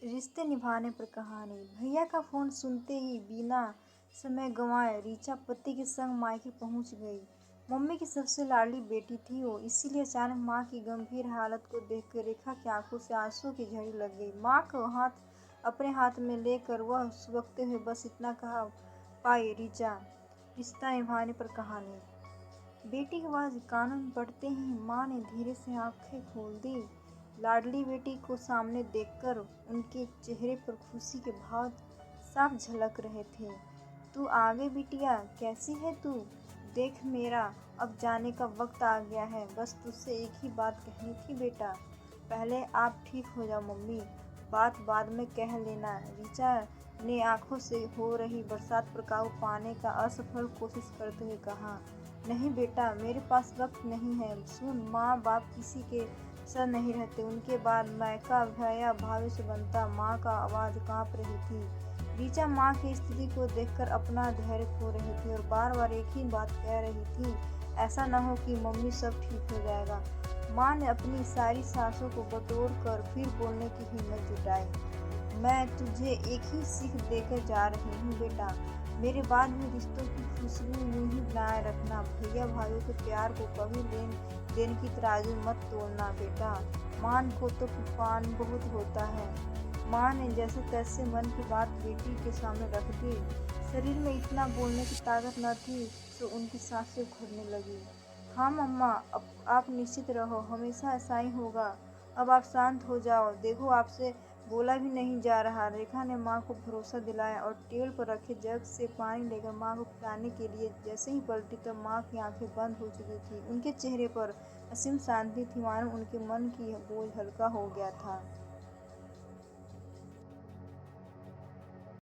रिश्ते निभाने पर कहानी। भैया का फोन सुनते ही बिना समय गंवाए रीचा पति के संग मायके पहुंच गई। मम्मी की सबसे लाडली बेटी थी वो, इसीलिए अचानक माँ की गंभीर हालत को देखकर रेखा की आंखों से आंसू की झड़ी लग गई। माँ को अपने हाथ में लेकर वह सुबकते हुए बस इतना कहा पाई, रीचा, रिश्ता निभाने पर कहानी। बेटी की आवाज कानों में पड़ते ही माँ ने धीरे से आंखें खोल दी। लाडली बेटी को सामने देखकर उनके चेहरे पर खुशी के भाव साफ झलक रहे थे। तू आ गई बिटिया, कैसी है तू? देख मेरा अब जाने का वक्त आ गया है, बस तुझसे एक ही बात कहनी थी बेटा। पहले आप ठीक हो जाओ मम्मी, बात बाद में कह लेना। रीचा ने आंखों से हो रही बरसात पर काबू पाने का असफल कोशिश करते हुए कहा, नहीं बेटा, मेरे पास वक्त नहीं है। सुन, माँ बाप किसी के साथ नहीं रहते, उनके बाद मायका भैया भाभी से बनता। माँ का आवाज कांप रही थी। रीचा माँ की स्थिति को देखकर अपना धैर्य खो रही थी और बार बार एक ही बात कह रही थी, ऐसा न हो कि मम्मी सब ठीक हो जाएगा। माँ ने अपनी सारी सांसों को बटोर कर फिर बोलने की हिम्मत जुटाई, मैं तुझे एक ही सीख देकर जा रही हूँ बेटा, मेरे बाद भी रिश्तों की खुशबू यूं ही बनाए रखना। भैया भाइयों के प्यार को कभी लेन देन की तराजू मत तोड़ना बेटा, मान को तो तूफान बहुत होता है। माँ ने जैसे तैसे मन की बात बेटी के सामने रख दी। शरीर में इतना बोलने की ताकत न थी तो उनकी सांसें घुटने लगी। हाँ मम्मा, अब आप निश्चित रहो, हमेशा ऐसा ही होगा। अब आप शांत हो जाओ, देखो आपसे बोला भी नहीं जा रहा। रेखा ने माँ को भरोसा दिलाया और टेबल पर रखे जग से पानी लेकर माँ को पिलाने के लिए जैसे ही पलटी तब माँ की आंखें बंद हो चुकी थी। उनके चेहरे पर असीम शांति थी, मानो उनके मन की बोझ हल्का हो गया था।